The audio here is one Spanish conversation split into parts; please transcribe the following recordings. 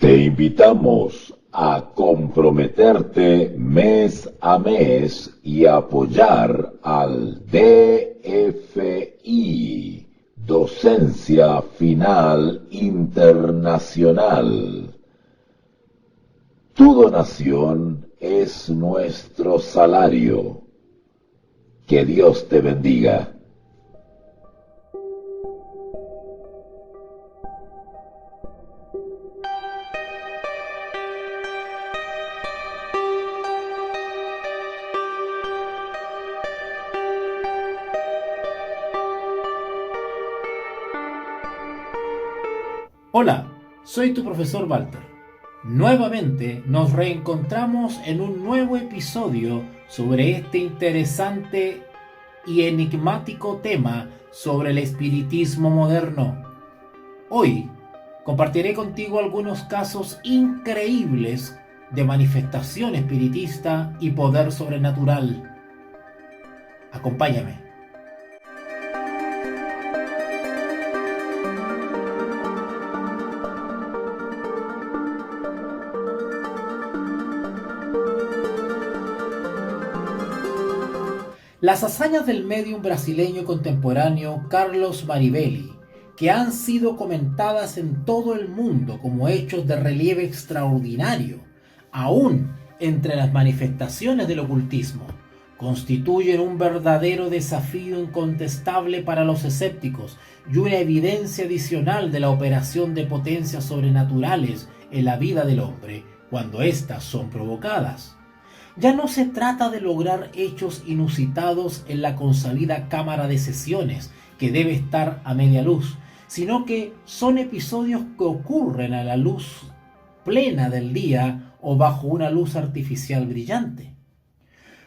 Te invitamos a comprometerte mes a mes y apoyar al DFI, Docencia Final Internacional. Tu donación es nuestro salario. Que Dios te bendiga. Hola, soy tu profesor Walter. Nuevamente nos reencontramos en un nuevo episodio sobre este interesante y enigmático tema sobre el espiritismo moderno. Hoy compartiré contigo algunos casos increíbles de manifestación espiritista y poder sobrenatural. Acompáñame. Las hazañas del médium brasileño contemporáneo Carlos Maribelli, que han sido comentadas en todo el mundo como hechos de relieve extraordinario, aún entre las manifestaciones del ocultismo, constituyen un verdadero desafío incontestable para los escépticos y una evidencia adicional de la operación de potencias sobrenaturales en la vida del hombre cuando éstas son provocadas. Ya no se trata de lograr hechos inusitados en la consabida cámara de sesiones, que debe estar a media luz, sino que son episodios que ocurren a la luz plena del día o bajo una luz artificial brillante.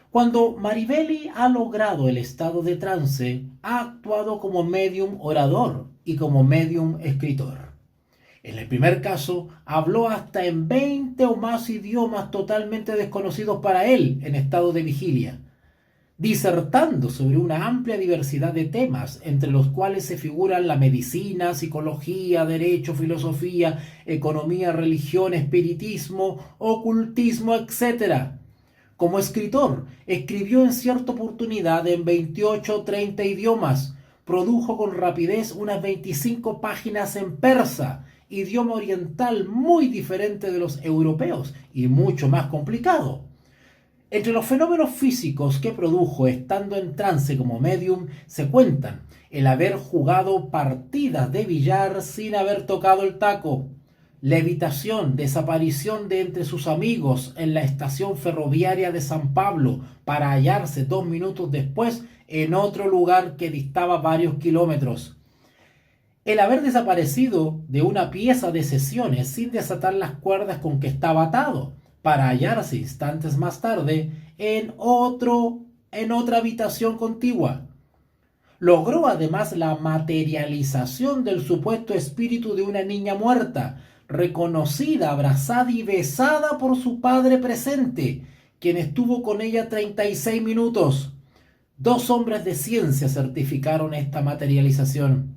Cuando Maribelli ha logrado el estado de trance, ha actuado como medium orador y como medium escritor. En el primer caso, habló hasta en 20 o más idiomas totalmente desconocidos para él en estado de vigilia, disertando sobre una amplia diversidad de temas, entre los cuales se figuran la medicina, psicología, derecho, filosofía, economía, religión, espiritismo, ocultismo, etc. Como escritor, escribió en cierta oportunidad en 28 o 30 idiomas, produjo con rapidez unas 25 páginas en persa, idioma oriental muy diferente de los europeos y mucho más complicado. Entre los fenómenos físicos que produjo estando en trance como medium se cuentan el haber jugado partidas de billar sin haber tocado el taco, levitación, desaparición de entre sus amigos en la estación ferroviaria de San Pablo para hallarse 2 minutos después en otro lugar que distaba varios kilómetros, el haber desaparecido de una pieza de sesiones sin desatar las cuerdas con que estaba atado, para hallarse instantes más tarde en otra habitación contigua. Logró además la materialización del supuesto espíritu de una niña muerta, reconocida, abrazada y besada por su padre presente, quien estuvo con ella 36 minutos. 2 hombres de ciencia certificaron esta materialización.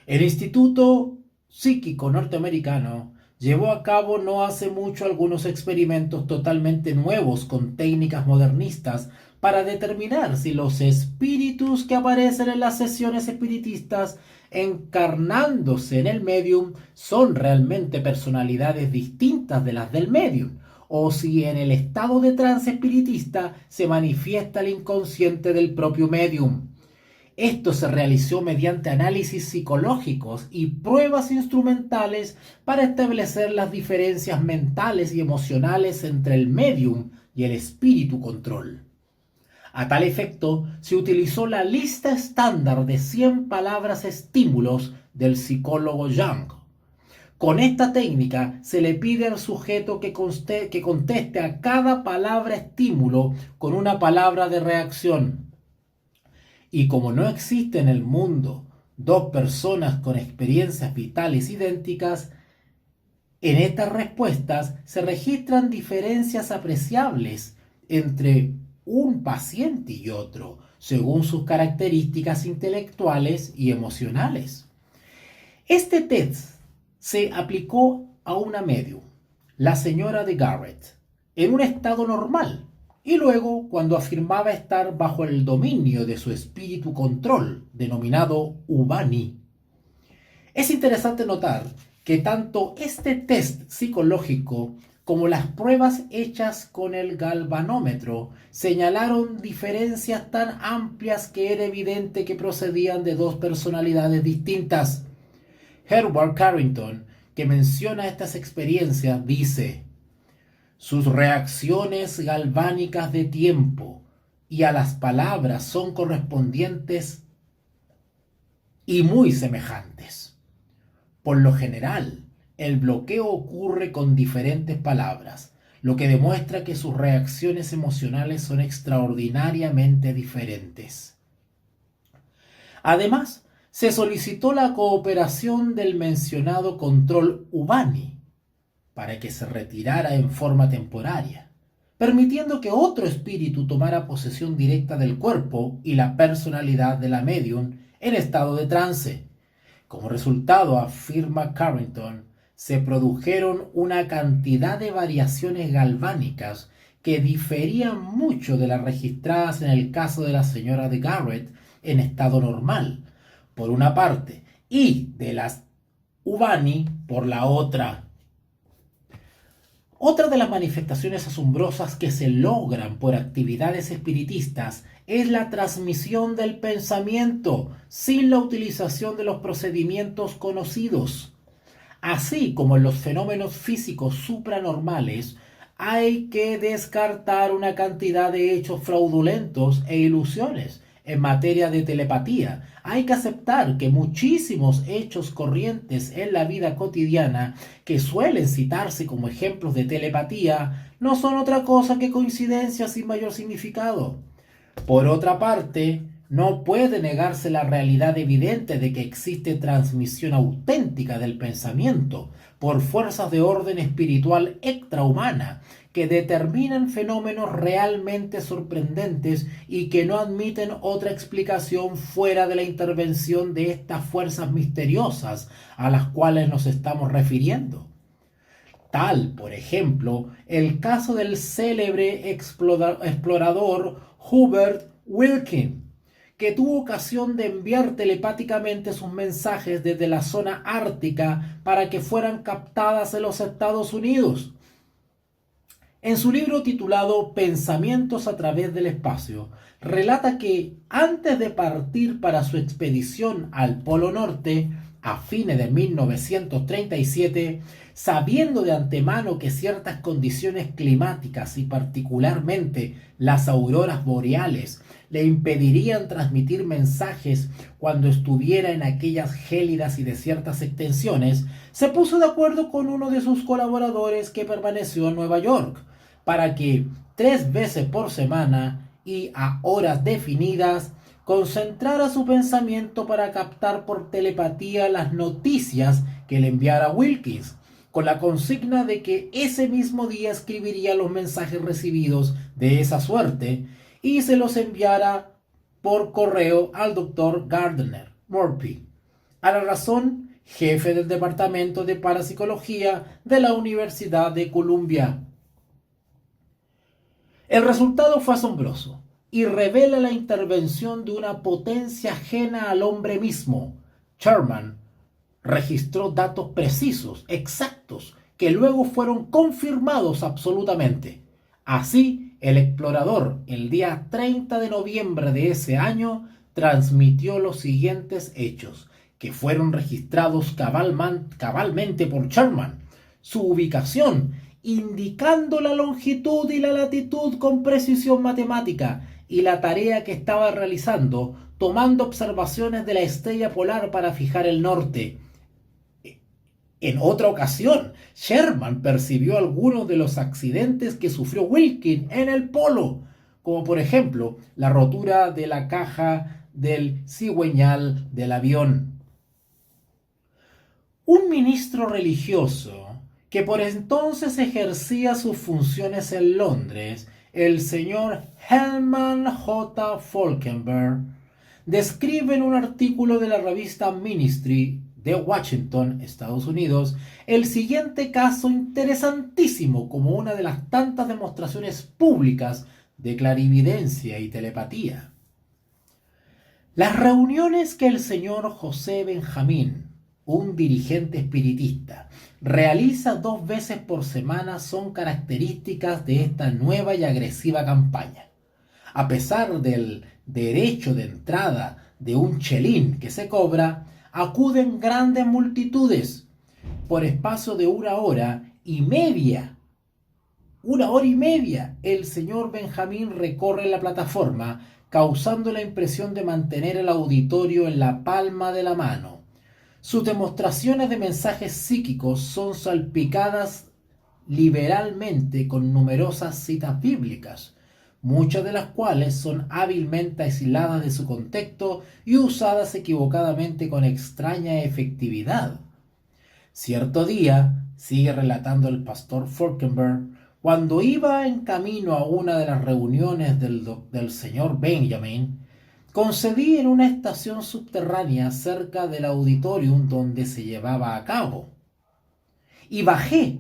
El Instituto Psíquico Norteamericano llevó a cabo no hace mucho algunos experimentos totalmente nuevos con técnicas modernistas para determinar si los espíritus que aparecen en las sesiones espiritistas encarnándose en el medium son realmente personalidades distintas de las del medium, o si en el estado de trance espiritista se manifiesta el inconsciente del propio medium. Esto se realizó mediante análisis psicológicos y pruebas instrumentales para establecer las diferencias mentales y emocionales entre el medium y el espíritu control. A tal efecto, se utilizó la lista estándar de 100 palabras estímulos del psicólogo Jung. Con esta técnica se le pide al sujeto que conteste a cada palabra estímulo con una palabra de reacción. Y como no existe en el mundo 2 personas con experiencias vitales idénticas, en estas respuestas se registran diferencias apreciables entre un paciente y otro, según sus características intelectuales y emocionales. Este test se aplicó a una medium, la señora de Garrett, en un estado normal, y luego cuando afirmaba estar bajo el dominio de su espíritu control, denominado Ubani. Es interesante notar que tanto este test psicológico como las pruebas hechas con el galvanómetro señalaron diferencias tan amplias que era evidente que procedían de dos personalidades distintas. Edward Carrington, que menciona estas experiencias, dice: sus reacciones galvánicas de tiempo y a las palabras son correspondientes y muy semejantes. Por lo general, el bloqueo ocurre con diferentes palabras, lo que demuestra que sus reacciones emocionales son extraordinariamente diferentes. Además, se solicitó la cooperación del mencionado control Ubani para que se retirara en forma temporaria, permitiendo que otro espíritu tomara posesión directa del cuerpo y la personalidad de la medium en estado de trance. Como resultado, afirma Carrington, se produjeron una cantidad de variaciones galvánicas que diferían mucho de las registradas en el caso de la señora de Garrett en estado normal, por una parte, y de las Ubani por la otra. Otra de las manifestaciones asombrosas que se logran por actividades espiritistas es la transmisión del pensamiento sin la utilización de los procedimientos conocidos. Así como en los fenómenos físicos supranormales, hay que descartar una cantidad de hechos fraudulentos e ilusiones. En materia de telepatía, hay que aceptar que muchísimos hechos corrientes en la vida cotidiana que suelen citarse como ejemplos de telepatía no son otra cosa que coincidencias sin mayor significado. Por otra parte, no puede negarse la realidad evidente de que existe transmisión auténtica del pensamiento por fuerzas de orden espiritual extrahumana que determinan fenómenos realmente sorprendentes y que no admiten otra explicación fuera de la intervención de estas fuerzas misteriosas a las cuales nos estamos refiriendo. Tal, por ejemplo, el caso del célebre explorador Hubert Wilkins, que tuvo ocasión de enviar telepáticamente sus mensajes desde la zona ártica para que fueran captadas en los Estados Unidos. En su libro titulado Pensamientos a través del espacio, relata que antes de partir para su expedición al Polo Norte, a fines de 1937, sabiendo de antemano que ciertas condiciones climáticas y particularmente las auroras boreales le impedirían transmitir mensajes cuando estuviera en aquellas gélidas y desiertas extensiones, se puso de acuerdo con uno de sus colaboradores que permaneció en Nueva York para que 3 veces por semana y a horas definidas concentrara su pensamiento para captar por telepatía las noticias que le enviara Wilkins, con la consigna de que ese mismo día escribiría los mensajes recibidos de esa suerte y se los enviara por correo al Dr. Gardner Murphy, a la razón jefe del Departamento de Parapsicología de la Universidad de Columbia. El resultado fue asombroso y revela la intervención de una potencia ajena al hombre mismo. Sherman registró datos precisos, exactos, que luego fueron confirmados absolutamente. Así, el explorador, el día 30 de noviembre de ese año, transmitió los siguientes hechos, que fueron registrados cabalmente por Sherman. Su ubicación, indicando la longitud y la latitud con precisión matemática, y la tarea que estaba realizando, tomando observaciones de la estrella polar para fijar el norte. En otra ocasión, Sherman percibió algunos de los accidentes que sufrió Wilkins en el polo, como por ejemplo la rotura de la caja del cigüeñal del avión. Un ministro religioso que por entonces ejercía sus funciones en Londres, el señor Herman J. Falkenberg, describe en un artículo de la revista Ministry de Washington, Estados Unidos, el siguiente caso interesantísimo como una de las tantas demostraciones públicas de clarividencia y telepatía. Las reuniones que el señor José Benjamín, un dirigente espiritista, realiza 2 veces por semana son características de esta nueva y agresiva campaña. A pesar del derecho de entrada de un chelín que se cobra, acuden grandes multitudes por espacio de 1 hora y media. 1 hora y media el señor Benjamín recorre la plataforma, causando la impresión de mantener el auditorio en la palma de la mano. Sus demostraciones de mensajes psíquicos son salpicadas liberalmente con numerosas citas bíblicas, muchas de las cuales son hábilmente aisladas de su contexto y usadas equivocadamente con extraña efectividad. Cierto día, sigue relatando el pastor Falkenberg, cuando iba en camino a una de las reuniones del señor Benjamin, concedí en una estación subterránea cerca del auditorium donde se llevaba a cabo. Y bajé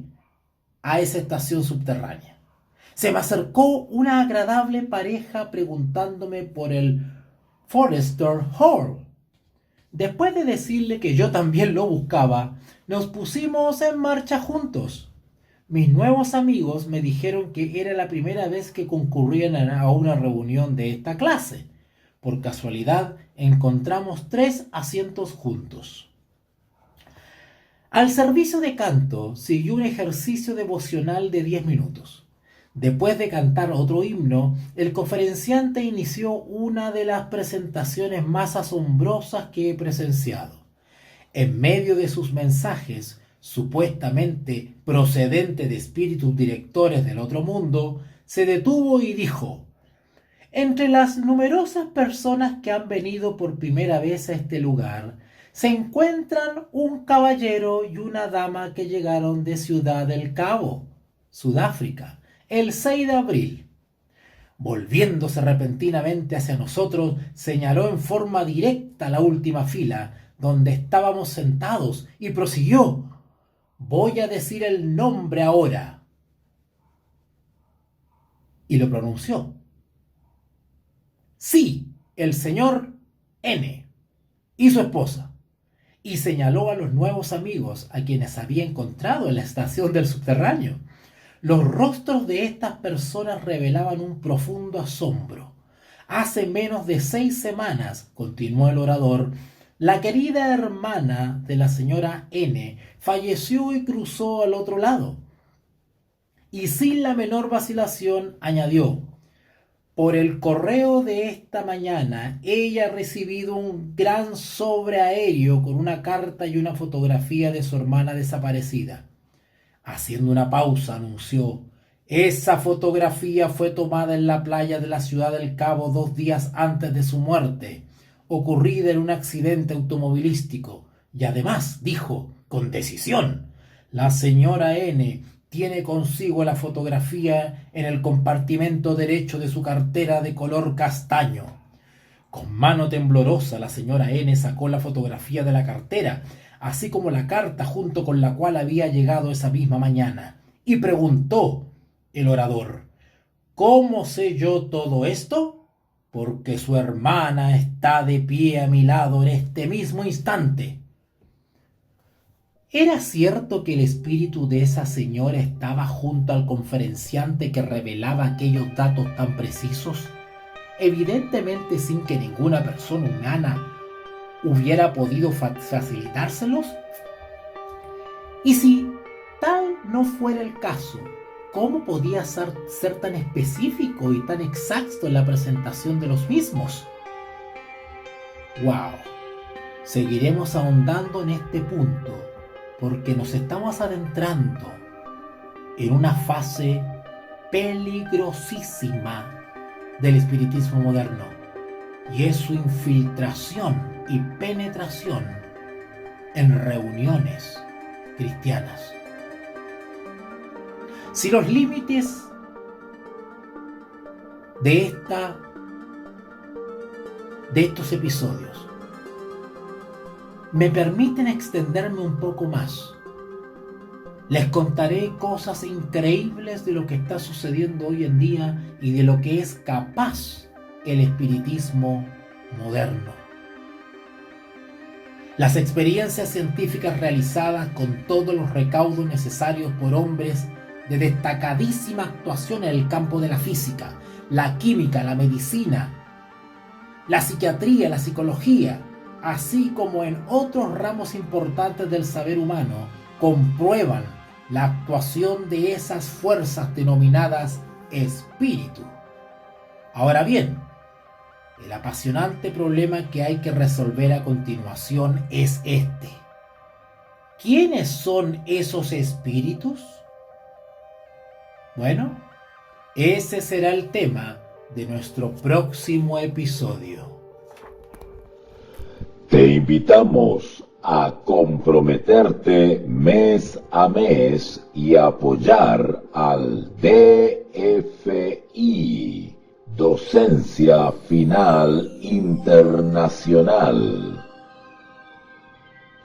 a esa estación subterránea. Se me acercó una agradable pareja preguntándome por el Forrester Hall. Después de decirle que yo también lo buscaba, nos pusimos en marcha juntos. Mis nuevos amigos me dijeron que era la primera vez que concurrían a una reunión de esta clase. Por casualidad, encontramos 3 asientos juntos. Al servicio de canto siguió un ejercicio devocional de 10 minutos. Después de cantar otro himno, el conferenciante inició una de las presentaciones más asombrosas que he presenciado. En medio de sus mensajes, supuestamente procedente de espíritus directores del otro mundo, se detuvo y dijo: entre las numerosas personas que han venido por primera vez a este lugar, se encuentran un caballero y una dama que llegaron de Ciudad del Cabo, Sudáfrica, el 6 de abril. Volviéndose repentinamente hacia nosotros, señaló en forma directa la última fila, donde estábamos sentados, y prosiguió: voy a decir el nombre ahora. Y lo pronunció. Sí, el señor N. y su esposa. Y señaló a los nuevos amigos a quienes había encontrado en la estación del subterráneo. Los rostros de estas personas revelaban un profundo asombro. Hace menos de 6 semanas, continuó el orador, la querida hermana de la señora N falleció y cruzó al otro lado. Y sin la menor vacilación añadió: por el correo de esta mañana, ella ha recibido un gran sobre aéreo con una carta y una fotografía de su hermana desaparecida. Haciendo una pausa, anunció: esa fotografía fue tomada en la playa de la Ciudad del Cabo 2 días antes de su muerte, ocurrida en un accidente automovilístico. Y además, dijo, con decisión, la señora N tiene consigo la fotografía en el compartimento derecho de su cartera de color castaño. Con mano temblorosa, la señora N sacó la fotografía de la cartera, así como la carta junto con la cual había llegado esa misma mañana, y preguntó el orador: ¿cómo sé yo todo esto? Porque su hermana está de pie a mi lado en este mismo instante. ¿Era cierto que el espíritu de esa señora estaba junto al conferenciante que revelaba aquellos datos tan precisos? Evidentemente sin que ninguna persona humana hubiera podido facilitárselos. Y si tal no fuera el caso, ¿cómo podía ser tan específico y tan exacto en la presentación de los mismos? ¡Wow! Seguiremos ahondando en este punto, porque nos estamos adentrando en una fase peligrosísima del espiritismo moderno, y es su infiltración y penetración en reuniones cristianas. Si los límites de estos episodios me permiten extenderme un poco más. Les contaré cosas increíbles de lo que está sucediendo hoy en día y de lo que es capaz el espiritismo moderno. Las experiencias científicas realizadas con todos los recaudos necesarios por hombres de destacadísima actuación en el campo de la física, la química, la medicina, la psiquiatría, la psicología, así como en otros ramos importantes del saber humano, comprueban la actuación de esas fuerzas denominadas espíritu. Ahora bien, el apasionante problema que hay que resolver a continuación es este. ¿Quiénes son esos espíritus? Bueno, ese será el tema de nuestro próximo episodio. Te invitamos a comprometerte mes a mes y apoyar al DFI, Docencia Final Internacional.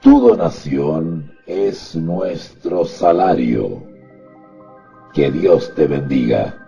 Tu donación es nuestro salario. Que Dios te bendiga.